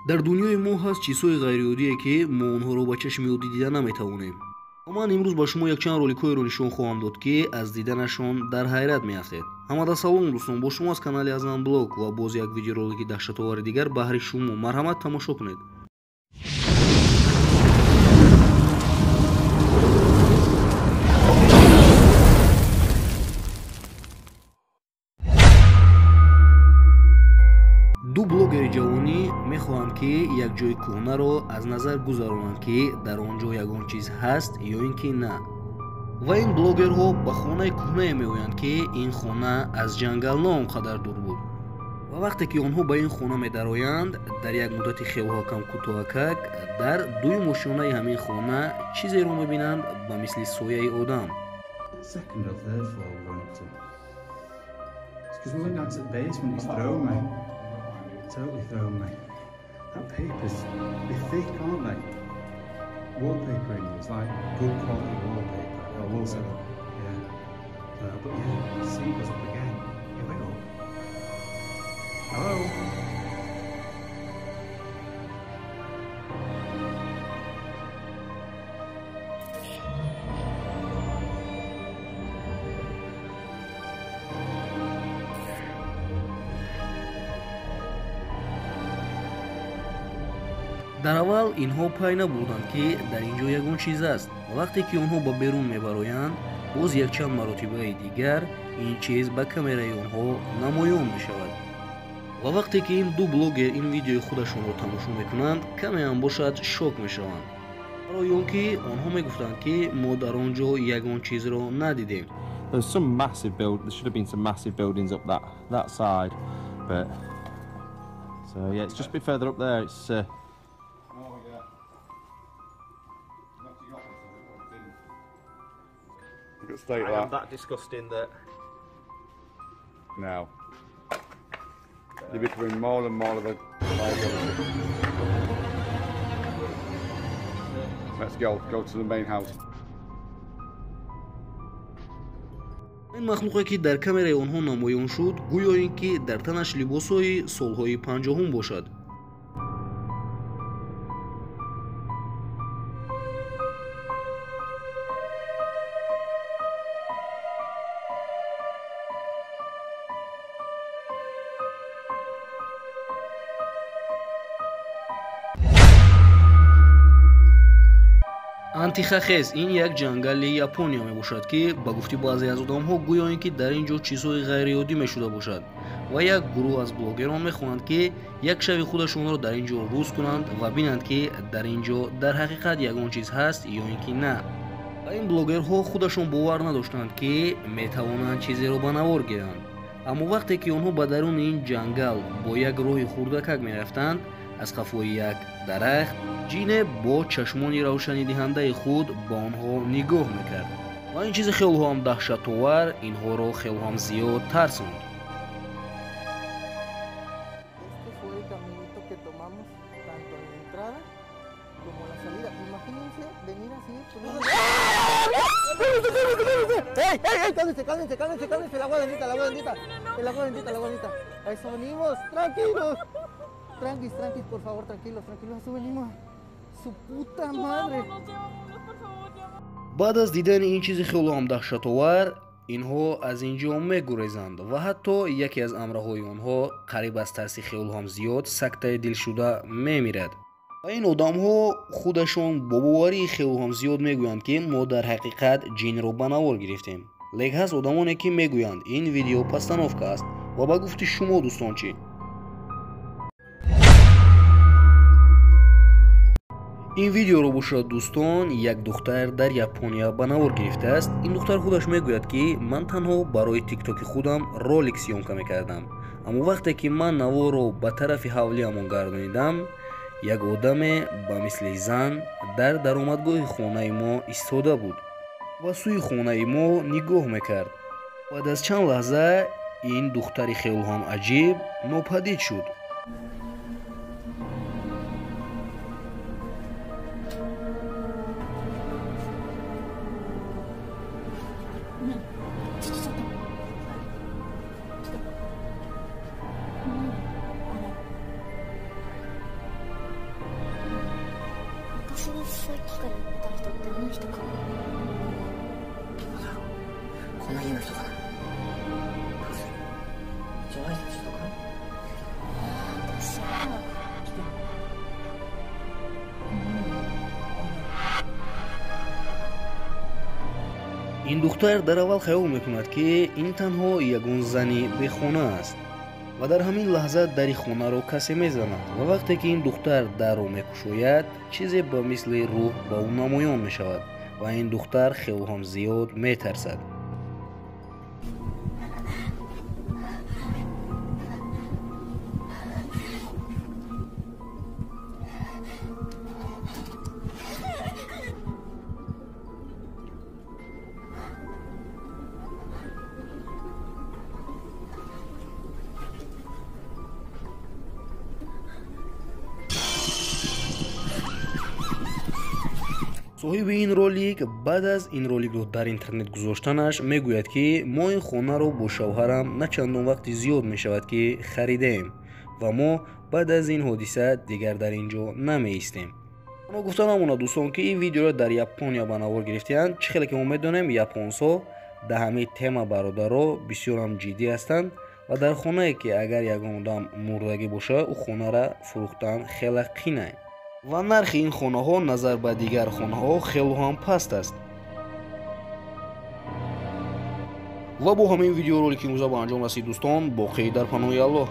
дар дунёи мо ҳаст чизҳои ғайриоддие ки мо онҳоро ба чашми оддӣ дидан наметавонем. ман имрӯз ба шумо якчанд роликҳоеро нишон хоҳам дод ки аз диданашон дар ҳайрат меафтед. ҳамада салом дӯстон, бо шумо аз канали Азан блог ва боз як видеоролики даҳшатовари дигар баҳри шумо. марҳамат, тамошо кунед. ду блогери ҷавонӣ мехоҳанд ки якҷои кӯҳнаро аз назар гузаронанд ки дар он ҷо ягон чиз ҳаст ё ин ки на. ва ин блогерҳо ба хонаи кӯҳнае меоянд ки ин хона аз ҷангал на он қадар дур буд. ва вақте ки онҳо ба ин хона медароянд, дар як муддати хелҳо кам кӯтоҳакак дар дуи мошинаи ҳамин хона чизеро мебинанд ба мисли сояи одам. Totally thrown me. That paper's be thick, aren't they? Wallpapering is like good quality wallpaper. Or wallpaper. Yeah. But yeah, see goes up again. Here we go. Hello? дар аввал инҳо пай набурданд ки дар ин ҷо ягон чиз аст. Вақте ки онҳо ба берун мебароянд, боз якчанд маротибаи дигар ин чиз ба камераи онҳо намоён мешавад. ва вақте ки ин ду блогер ин видеои худашонро тамошо мекунанд, камеам бошад шок мешаванд. барои он ки онҳо мегуфтанд ки мо дар он ҷо ягон чизро надидем. There should have been some massive buildings up that side, but so yeah, it's just a bit further up there. It's State I am that disgusting that now you're becoming more and more of a liability. Let's go to the main house. ин махлуқе ки дар камераи онҳо намоён шуд, гӯё ин ки дар танаш либосҳои солҳои 50 бошад. антихахез ин як ҷангали Япония мебошад ки ба гуфти баъзе аз одамҳо гӯё ин ки дар ин ҷо чизҳои ғайриоддӣ мешуда бошад. ва як гурӯҳ аз блогерон мехоҳанд ки як шаби худашонро дар ин ҷо рӯз кунанд ва бинанд ки дар ин ҷо дар ҳақиқат ягон чиз ҳаст ё ин ки на. ва ин блогерҳо худашон бовар надоштанд ки метавонанд чизеро ба навор гиранд. аммо вақте ки онҳо ба даруни ин ҷангал бо як роҳи хурдакак мерафтанд, аз қафои як дарахт ҷине бо чашмони равшанидиҳандаи худ ба онҳо нигоҳ мекард. ва ин чизи хелҳоам даҳшатовар инҳоро хелҳоам зиёд тарсонд. Cálmense, el agua bendita, el agua bendita. A eso venimos, tranquilos, por favor, tranquilos, a eso venimos. Su puta madre. баъд аз дидани ин чизи хелҳоам даҳшатовар, инҳо аз ин ҷо мегурезанд ва ҳатто яке аз амраҳои онҳо қариб аз тарси хелҳоам зиёд сактаи дилшуда мемирад. ва ин одамҳо худашон бо боварии хелҳоам зиёд мегӯянд ки мо дар ҳақиқат ҷинро ба навор гирифтем. лек ҳаст одамоне ки мегӯянд ин видео постановка аст. ва ба гуфти шумо дӯстон чӣ? ин видеоро бошад дӯстон, як духтар дар Япония ба навор гирифтааст. ин духтар худаш мегӯяд ки ман танҳо барои тиктоки худам ролик сиёмка мекардам. аммо вақте ки ман наворо ба тарафи ҳавлиамон гардонидам, як одаме ба мисли зан дар даромадгоҳи хонаи мо истода буд ва сӯи хонаи мо нигоҳ мекард. баъд аз чанд лаҳза ин духтари хелҳоам аҷиб нопадид шуд. 私がさっきから言ってた人ってあの人かも。どうだろう。この家の人かな。どうする？一応挨拶しとく？私は来て。ин духтар дар аввал хаёл мекунад ки ин танҳо ягон зани бехона аст ва дар ҳамин лаҳза дари хонаро касе мезанад ва вақте ки ин духтар дарро мекушояд чизе ба мисли рӯҳ ба ӯ намоён мешавад ва ин духтар хело ҳам зиёд метарсад. соҳиби ин ролик баъд аз ин роликро дар интернет гузоштанаш мегӯяд ки мо ин хонаро бо шавҳарам на чандон вақти зиёд мешавад ки харидаем ва мо баъд аз ин ҳодиса дигар дар ин ҷо намеистем. мо гуфта намонад дӯстон ки ин видеоро дар Япония ба навор гирифтиянд. чӣ хеле ки мо медонем японсо дар ҳамин тема бародаро бисёрам ҷиддӣ ҳастанд ва дар хонае ки агар ягон одам мурдагӣ бошад ӯ хонара фурӯхтан хеле қинае ва нархи ин хонаҳо назар ба дигар хонаҳо хело ҳам паст аст. ва бо ҳамин видеоролики имрӯза ба анҷом расид дӯстон. боқӣ дар паноҳи Аллоҳ.